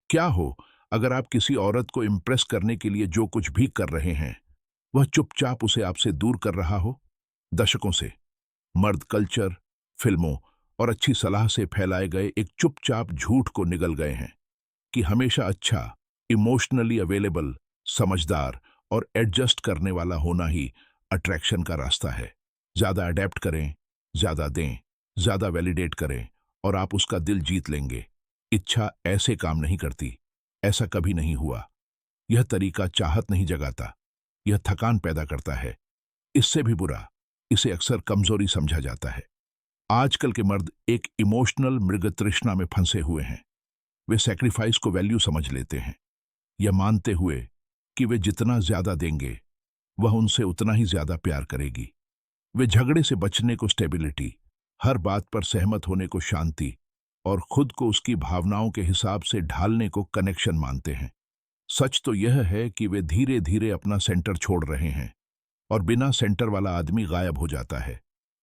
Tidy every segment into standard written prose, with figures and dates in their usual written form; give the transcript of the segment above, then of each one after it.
क्या हो अगर आप किसी औरत को इम्प्रेस करने के लिए जो कुछ भी कर रहे हैं वह चुपचाप उसे आपसे दूर कर रहा हो? दशकों से मर्द कल्चर, फिल्मों और अच्छी सलाह से फैलाए गए एक चुपचाप झूठ को निगल गए हैं कि हमेशा अच्छा, इमोशनली अवेलेबल, समझदार और एडजस्ट करने वाला होना ही अट्रैक्शन का रास्ता है। ज्यादा अडेप्ट करें, ज्यादा दें, ज्यादा वैलिडेट करें और आप उसका दिल जीत लेंगे। इच्छा ऐसे काम नहीं करती। ऐसा कभी नहीं हुआ। यह तरीका चाहत नहीं जगाता, यह थकान पैदा करता है। इससे भी बुरा, इसे अक्सर कमजोरी समझा जाता है। आजकल के मर्द एक इमोशनल मृग तृष्णा में फंसे हुए हैं। वे सैक्रिफाइस को वैल्यू समझ लेते हैं, यह मानते हुए कि वे जितना ज्यादा देंगे वह उनसे उतना ही ज्यादा प्यार करेगी। वे झगड़े से बचने को स्टेबिलिटी, हर बात पर सहमत होने को शांति और खुद को उसकी भावनाओं के हिसाब से ढालने को कनेक्शन मानते हैं। सच तो यह है कि वे धीरे धीरे अपना सेंटर छोड़ रहे हैं और बिना सेंटर वाला आदमी गायब हो जाता है।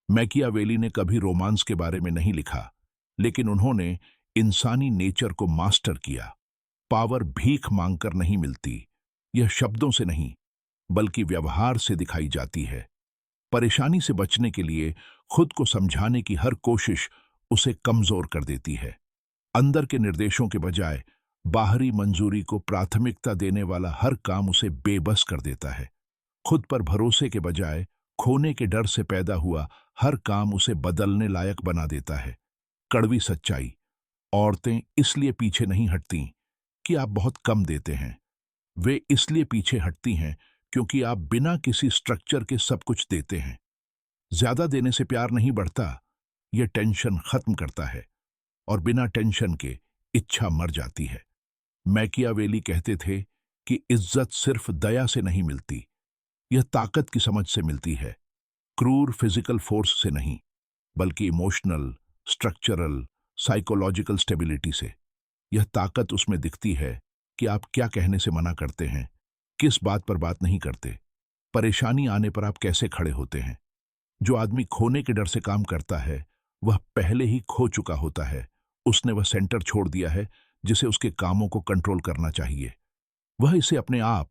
मैकियावेली ने कभी रोमांस के बारे में नहीं लिखा, लेकिन उन्होंने इंसानी नेचर को मास्टर किया। पावर भीख मांगकर नहीं मिलती, यह शब्दों से नहीं बल्कि व्यवहार से दिखाई जाती है। परेशानी से बचने के लिए खुद को समझाने की हर कोशिश उसे कमजोर कर देती है। अंदर के निर्देशों के बजाय बाहरी मंजूरी को प्राथमिकता देने वाला हर काम उसे बेबस कर देता है। खुद पर भरोसे के बजाय खोने के डर से पैदा हुआ हर काम उसे बदलने लायक बना देता है। कड़वी सच्चाई, औरतें इसलिए पीछे नहीं हटती कि आप बहुत कम देते हैं। वे इसलिए पीछे हटती हैं क्योंकि आप बिना किसी स्ट्रक्चर के सब कुछ देते हैं। ज्यादा देने से प्यार नहीं बढ़ता, यह टेंशन खत्म करता है और बिना टेंशन के इच्छा मर जाती है। मैकियावेली कहते थे कि इज्जत सिर्फ दया से नहीं मिलती, यह ताकत की समझ से मिलती है। क्रूर फिजिकल फोर्स से नहीं, बल्कि इमोशनल, स्ट्रक्चरल, साइकोलॉजिकल स्टेबिलिटी से। यह ताकत उसमें दिखती है कि आप क्या कहने से मना करते हैं, किस बात पर बात नहीं करते, परेशानी आने पर आप कैसे खड़े होते हैं। जो आदमी खोने के डर से काम करता है वह पहले ही खो चुका होता है। उसने वह सेंटर छोड़ दिया है जिसे उसके कामों को कंट्रोल करना चाहिए। वह इसे अपने आप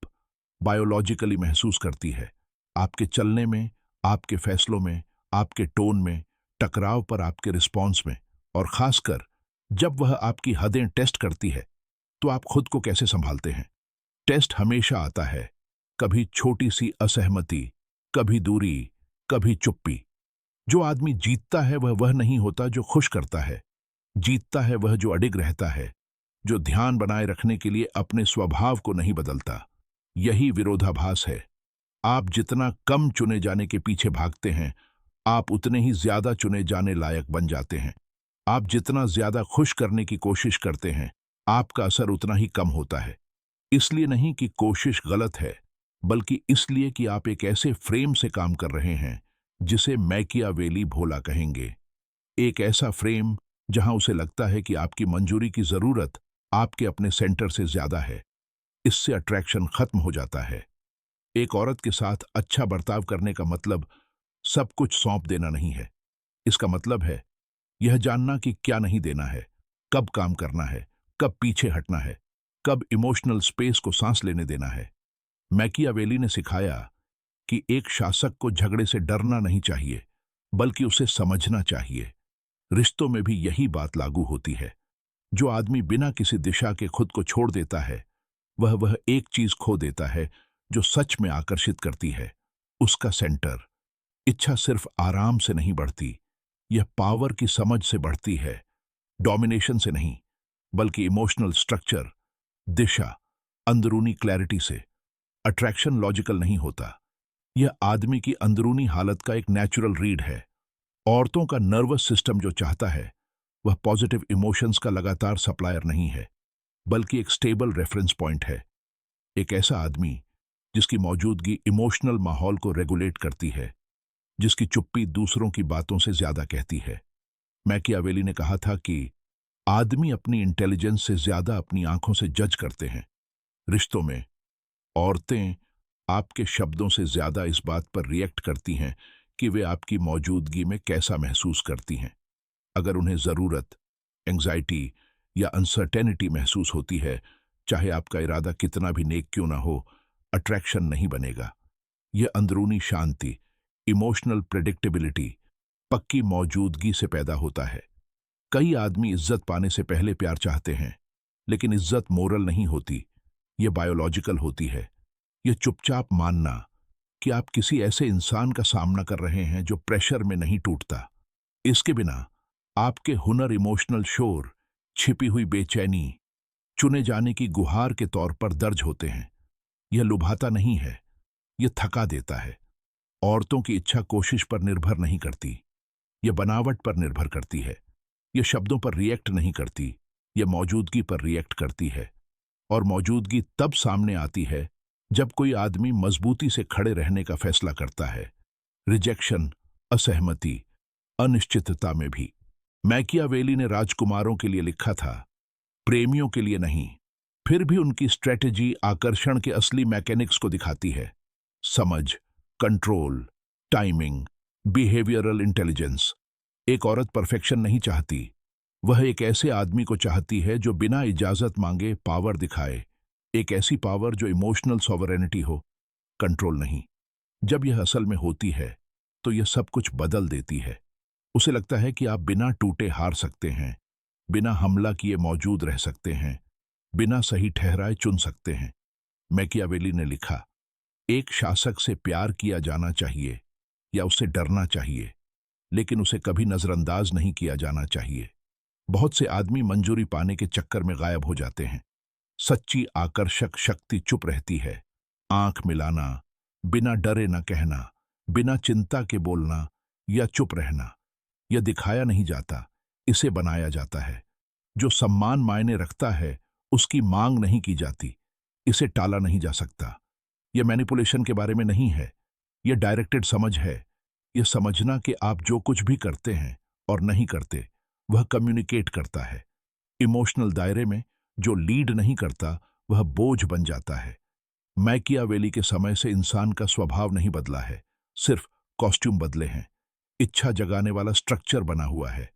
बायोलॉजिकली महसूस करती है, आपके चलने में, आपके फैसलों में, आपके टोन में, टकराव पर आपके रिस्पॉन्स में। और खासकर जब वह आपकी हदें टेस्ट करती है तो आप खुद को कैसे संभालते हैं। टेस्ट हमेशा आता है, कभी छोटी सी असहमति, कभी दूरी, कभी चुप्पी। जो आदमी जीतता है वह नहीं होता जो खुश करता है। जीतता है वह जो अडिग रहता है, जो ध्यान बनाए रखने के लिए अपने स्वभाव को नहीं बदलता। यही विरोधाभास है। आप जितना कम चुने जाने के पीछे भागते हैं, आप उतने ही ज्यादा चुने जाने लायक बन जाते हैं। आप जितना ज्यादा खुश करने की कोशिश करते हैं, आपका असर उतना ही कम होता है। इसलिए नहीं कि कोशिश गलत है, बल्कि इसलिए कि आप एक ऐसे फ्रेम से काम कर रहे हैं जिसे मैकियावेली भोला कहेंगे। एक ऐसा फ्रेम जहां उसे लगता है कि आपकी मंजूरी की जरूरत आपके अपने सेंटर से ज्यादा है। इससे अट्रैक्शन खत्म हो जाता है। एक औरत के साथ अच्छा बर्ताव करने का मतलब सब कुछ सौंप देना नहीं है। इसका मतलब है यह जानना कि क्या नहीं देना है, कब काम करना है, कब पीछे हटना है, कब इमोशनल स्पेस को सांस लेने देना है। मैकियावेली ने सिखाया कि एक शासक को झगड़े से डरना नहीं चाहिए, बल्कि उसे समझना चाहिए। रिश्तों में भी यही बात लागू होती है। जो आदमी बिना किसी दिशा के खुद को छोड़ देता है वह एक चीज खो देता है जो सच में आकर्षित करती है, उसका सेंटर। इच्छा सिर्फ आराम से नहीं बढ़ती, यह पावर की समझ से बढ़ती है। डोमिनेशन से नहीं, बल्कि इमोशनल स्ट्रक्चर, दिशा, अंदरूनी क्लैरिटी से। अट्रैक्शन लॉजिकल नहीं होता, यह आदमी की अंदरूनी हालत का एक नेचुरल रीड है। औरतों का नर्वस सिस्टम जो चाहता है वह पॉजिटिव इमोशंस का लगातार सप्लायर नहीं है, बल्कि एक स्टेबल रेफरेंस पॉइंट है। एक ऐसा आदमी जिसकी मौजूदगी इमोशनल माहौल को रेगुलेट करती है, जिसकी चुप्पी दूसरों की बातों से ज्यादा कहती है। मैकियावेली ने कहा था कि आदमी अपनी इंटेलिजेंस से ज्यादा अपनी आंखों से जज करते हैं। रिश्तों में औरतें आपके शब्दों से ज्यादा इस बात पर रिएक्ट करती हैं कि वे आपकी मौजूदगी में कैसा महसूस करती हैं। अगर उन्हें जरूरत, एंग्जाइटी या अनसर्टेनिटी महसूस होती है, चाहे आपका इरादा कितना भी नेक क्यों ना हो, अट्रैक्शन नहीं बनेगा। यह अंदरूनी शांति, इमोशनल प्रेडिक्टेबिलिटी, पक्की मौजूदगी से पैदा होता है। कई आदमी इज्जत पाने से पहले प्यार चाहते हैं, लेकिन इज्जत मोरल नहीं होती, यह बायोलॉजिकल होती है। यह चुपचाप मानना कि आप किसी ऐसे इंसान का सामना कर रहे हैं जो प्रेशर में नहीं टूटता। इसके बिना आपके हुनर, इमोशनल शोर, छिपी हुई बेचैनी, चुने जाने की गुहार के तौर पर दर्ज होते हैं। यह लुभाता नहीं है, यह थका देता है। औरतों की इच्छा कोशिश पर निर्भर नहीं करती, यह बनावट पर निर्भर करती है। यह शब्दों पर रिएक्ट नहीं करती, यह मौजूदगी पर रिएक्ट करती है। और मौजूदगी तब सामने आती है जब कोई आदमी मजबूती से खड़े रहने का फैसला करता है, रिजेक्शन, असहमति, अनिश्चितता में भी। मैकियावेली ने राजकुमारों के लिए लिखा था, प्रेमियों के लिए नहीं। फिर भी उनकी स्ट्रेटेजी आकर्षण के असली मैकेनिक्स को दिखाती है। समझ, कंट्रोल, टाइमिंग, बिहेवियरल इंटेलिजेंस। एक औरत परफेक्शन नहीं चाहती, वह एक ऐसे आदमी को चाहती है जो बिना इजाजत मांगे पावर दिखाए। एक ऐसी पावर जो इमोशनल सॉवरेनिटी हो, कंट्रोल नहीं। जब यह असल में होती है तो यह सब कुछ बदल देती है। उसे लगता है कि आप बिना टूटे हार सकते हैं, बिना हमला किए मौजूद रह सकते हैं, बिना सही ठहराए चुन सकते हैं। मैकियावेली ने लिखा, एक शासक से प्यार किया जाना चाहिए या उससे डरना चाहिए, लेकिन उसे कभी नजरअंदाज नहीं किया जाना चाहिए। बहुत से आदमी मंजूरी पाने के चक्कर में गायब हो जाते हैं। सच्ची आकर्षक शक्ति चुप रहती है। आंख मिलाना, बिना डरे न कहना, बिना चिंता के बोलना या चुप रहना। यह दिखाया नहीं जाता, इसे बनाया जाता है। जो सम्मान मायने रखता है उसकी मांग नहीं की जाती, इसे टाला नहीं जा सकता। यह मैनिपुलेशन के बारे में नहीं है, यह डायरेक्टेड समझ है। यह समझना कि आप जो कुछ भी करते हैं और नहीं करते, वह कम्युनिकेट करता है। इमोशनल दायरे में जो लीड नहीं करता वह बोझ बन जाता है। मैकियावेली के समय से इंसान का स्वभाव नहीं बदला है, सिर्फ कॉस्ट्यूम बदले हैं। इच्छा जगाने वाला स्ट्रक्चर बना हुआ है।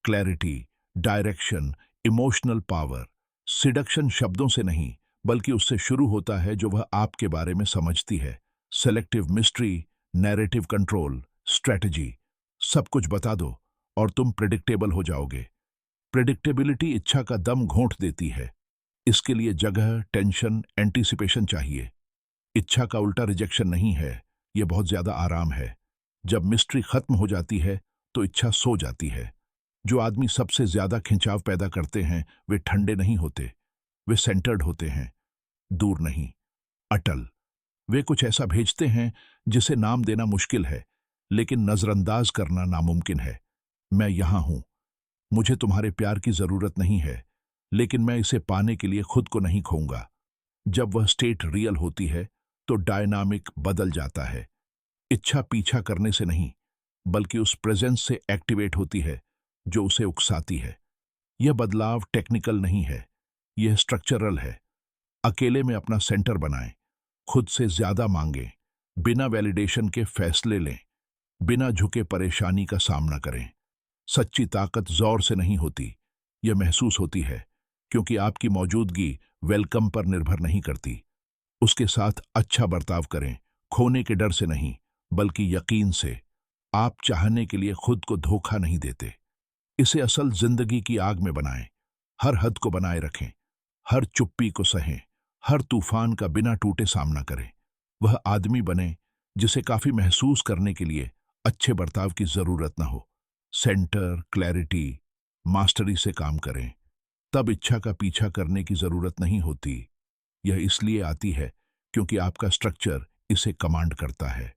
Clarity, direction, emotional power. Seduction शब्दों से नहीं बल्कि उससे शुरू होता है जो वह आपके बारे में समझती है। Selective mystery, narrative control, strategy. सब कुछ बता दो और तुम प्रेडिक्टेबल हो जाओगे। प्रेडिक्टेबिलिटी इच्छा का दम घोंट देती है। इसके लिए जगह, टेंशन, एंटीसिपेशन चाहिए। इच्छा का उल्टा रिजेक्शन नहीं है, यह बहुत ज्यादा आराम है। जब मिस्ट्री खत्म हो जाती है तो इच्छा सो जाती है। जो आदमी सबसे ज्यादा खिंचाव पैदा करते हैं वे ठंडे नहीं होते, वे सेंटर्ड होते हैं, दूर नहीं, अटल। वे कुछ ऐसा भेजते हैं जिसे नाम देना मुश्किल है, लेकिन नजरअंदाज करना नामुमकिन है। मैं यहां हूं, मुझे तुम्हारे प्यार की जरूरत नहीं है, लेकिन मैं इसे पाने के लिए खुद को नहीं खोऊंगा। जब वह स्टेट रियल होती है तो डायनामिक बदल जाता है। इच्छा पीछा करने से नहीं बल्कि उस प्रेजेंस से एक्टिवेट होती है जो उसे उकसाती है। यह बदलाव टेक्निकल नहीं है, यह स्ट्रक्चरल है। अकेले में अपना सेंटर बनाएं, खुद से ज्यादा मांगें, बिना वैलिडेशन के फैसले लें, बिना झुके परेशानी का सामना करें। सच्ची ताकत जोर से नहीं होती, यह महसूस होती है, क्योंकि आपकी मौजूदगी वेलकम पर निर्भर नहीं करती। उसके साथ अच्छा बर्ताव करें, खोने के डर से नहीं बल्कि यकीन से। आप चाहने के लिए खुद को धोखा नहीं देते। इसे असल जिंदगी की आग में बनाएं, हर हद को बनाए रखें, हर चुप्पी को सहें, हर तूफान का बिना टूटे सामना करें। वह आदमी बने जिसे काफी महसूस करने के लिए अच्छे बर्ताव की जरूरत न हो। सेंटर, क्लैरिटी, मास्टरी से काम करें, तब इच्छा का पीछा करने की जरूरत नहीं होती। यह इसलिए आती है क्योंकि आपका स्ट्रक्चर इसे कमांड करता है।